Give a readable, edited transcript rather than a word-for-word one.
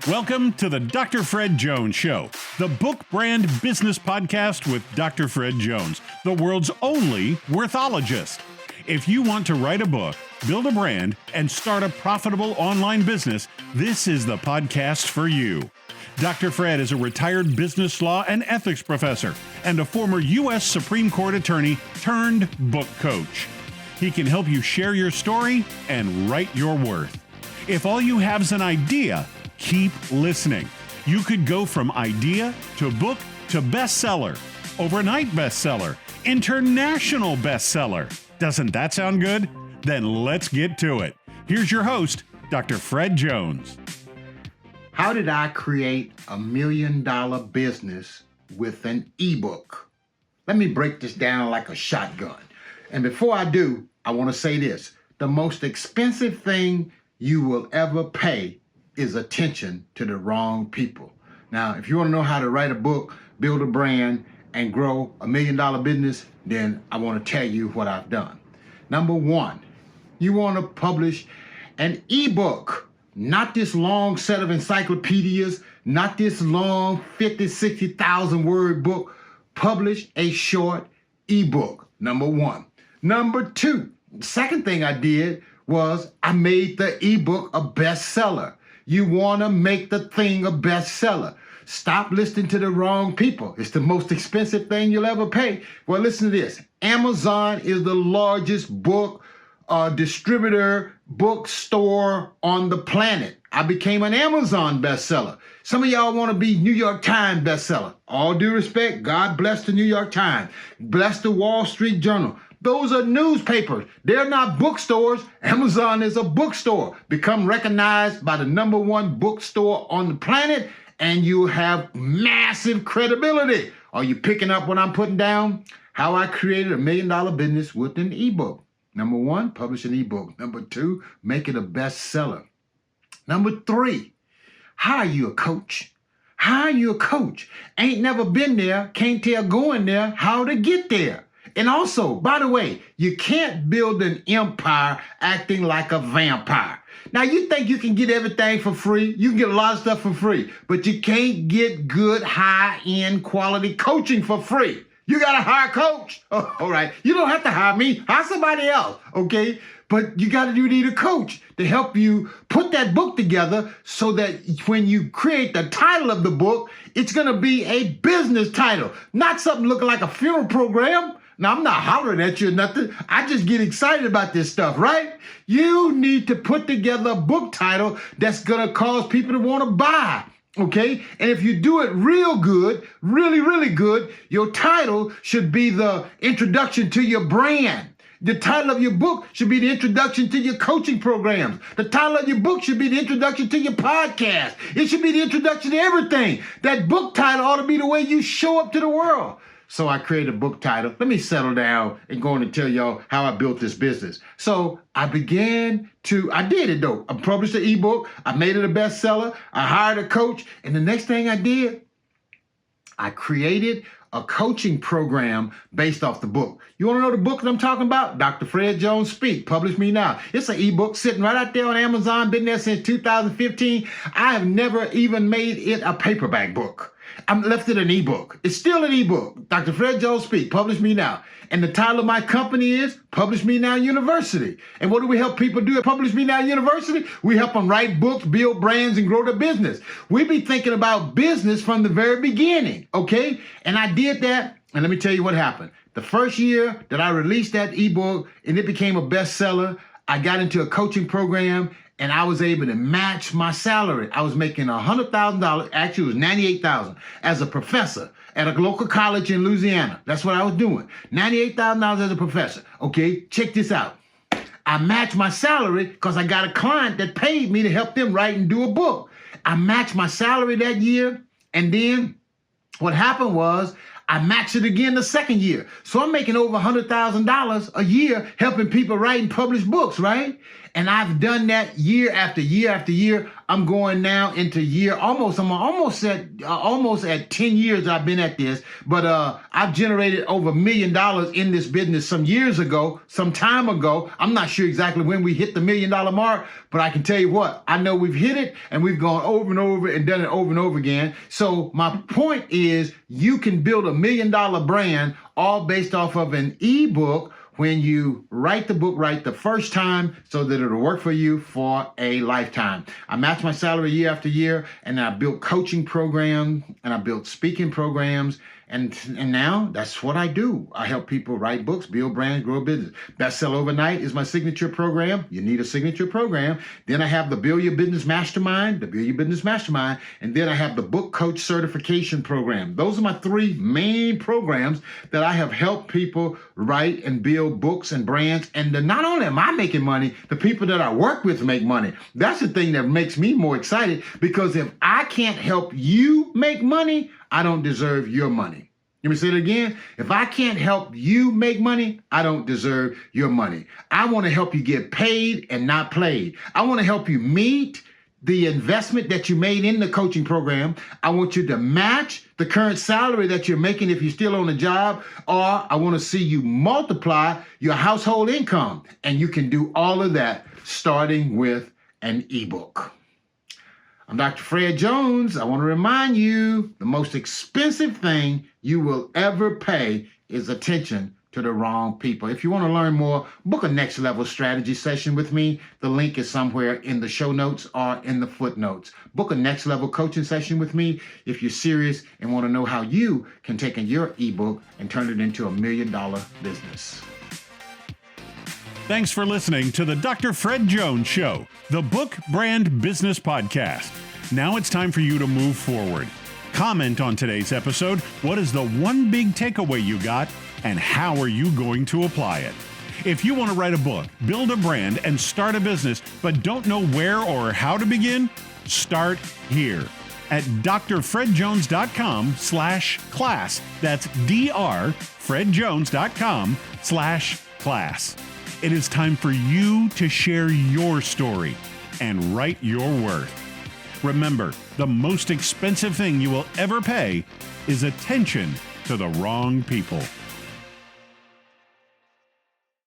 Welcome to the Dr. Fred Jones Show, the book brand business podcast with Dr. Fred Jones, the world's only worthologist. If you want to write a book, build a brand, and start a profitable online business, this is the podcast for you. Dr. Fred is a retired business law and ethics professor and a former U.S. Supreme Court attorney turned book coach. He can help you share your story and write your worth. If all you have is an idea, keep listening. You could go from idea to book to bestseller, overnight bestseller, international bestseller. Doesn't that sound good? Then let's get to it. Here's your host, Dr. Fred Jones. How did I create $1 million business with an ebook? Let me break this down like a shotgun. And before I do, I want to say this. The most expensive thing you will ever pay is attention to the wrong people. Now, if you want to know how to write a book, build a brand, and grow $1 million business, then I want to tell you what I've done. Number one, you want to publish an ebook, not this long set of encyclopedias, not this long 50, 60,000 word book. Publish a short ebook, number one. Number two, the second thing I did was I made the ebook a bestseller. You want to make the thing a bestseller. Stop listening to the wrong people. It's the most expensive thing you'll ever pay. Well, listen to this. Amazon is the largest book distributor, bookstore on the planet. I became an Amazon bestseller. Some of y'all want to be New York Times bestseller. All due respect, God bless the New York Times. Bless the Wall Street Journal. Those are newspapers. They're not bookstores. Amazon is a bookstore. Become recognized by the number one bookstore on the planet, and you have massive credibility. Are you picking up what I'm putting down? How I created $1 million business with an ebook. Number one, publish an ebook. Number two, make it a bestseller. Number three, hire you a coach. Hire you a coach. Ain't never been there, can't tell going there how to get there. And also, by the way, you can't build an empire acting like a vampire. Now, you think you can get everything for free. You can get a lot of stuff for free, but you can't get good, high-end quality coaching for free. You got to hire a coach. Oh, all right. You don't have to hire me. Hire somebody else, okay? But you need a coach to help you put that book together so that when you create the title of the book, it's going to be a business title, not something looking like a funeral program. Now, I'm not hollering at you or nothing. I just get excited about this stuff, right? You need to put together a book title that's going to cause people to want to buy, okay? And if you do it real good, really, really good, your title should be the introduction to your brand. The title of your book should be the introduction to your coaching programs. The title of your book should be the introduction to your podcast. It should be the introduction to everything. That book title ought to be the way you show up to the world. So I created a book title. Let me settle down and go on and tell y'all how I built this business. So I did it though. I published an ebook. I made it a bestseller. I hired a coach. And the next thing I did, I created a coaching program based off the book. You want to know the book that I'm talking about? Dr. Fred Jones Speak. Publish Me Now. It's an ebook sitting right out there on Amazon. Been there since 2015. I have never even made it a paperback book. I left it an ebook. It's still an ebook. Dr. Fred Jones Speak. Publish Me Now. And the title of my company is Publish Me Now University. And what do we help people do at Publish Me Now University? We help them write books, build brands, and grow their business. We be thinking about business from the very beginning, okay? And I did that, and let me tell you what happened. The first year that I released that ebook and it became a bestseller, I got into a coaching program, and I was able to match my salary. I was making $100,000, actually it was $98,000 as a professor at a local college in Louisiana. That's what I was doing. $98,000 as a professor. Okay, check this out. I matched my salary because I got a client that paid me to help them write and do a book. I matched my salary that year, and then what happened was I matched it again the second year. So I'm making over $100,000 a year helping people write and publish books, right? And I've done that year after year after year. I'm going now into I'm almost at 10 years I've been at this, but I've generated over $1 million in this business some time ago. I'm not sure exactly when we hit the $1 million mark, but I can tell you what, I know we've hit it and we've gone over and over and done it over and over again. So my point is you can build $1 million brand all based off of an ebook when you write the book right the first time so that it'll work for you for a lifetime. I match my salary year after year, and I built coaching programs and I built speaking programs. And now that's what I do. I help people write books, build brands, grow a business. Bestseller Overnight is my signature program. You need a signature program. Then I have the Build Your Business Mastermind, and then I have the Book Coach Certification Program. Those are my three main programs that I have helped people write and build books and brands. And not only am I making money, the people that I work with make money. That's the thing that makes me more excited, because if I can't help you make money, I don't deserve your money. Let me say it again. If I can't help you make money, I don't deserve your money. I want to help you get paid and not played. I want to help you meet the investment that you made in the coaching program. I want you to match the current salary that you're making if you're still on the job, or I want to see you multiply your household income. And you can do all of that starting with an ebook. I'm Dr. Fred Jones. I want to remind you, the most expensive thing you will ever pay is attention to the wrong people. If you want to learn more, book a next level strategy session with me. The link is somewhere in the show notes or in the footnotes. Book a next level coaching session with me if you're serious and want to know how you can take your ebook and turn it into $1 million business. Thanks for listening to the Dr. Fred Jones Show, the Book Brand Business Podcast. Now it's time for you to move forward. Comment on today's episode. What is the one big takeaway you got, and how are you going to apply it? If you want to write a book, build a brand, and start a business, but don't know where or how to begin, start here at drfredjones.com/class. That's drfredjones.com/class. It is time for you to share your story and write your worth. Remember, the most expensive thing you will ever pay is attention to the wrong people.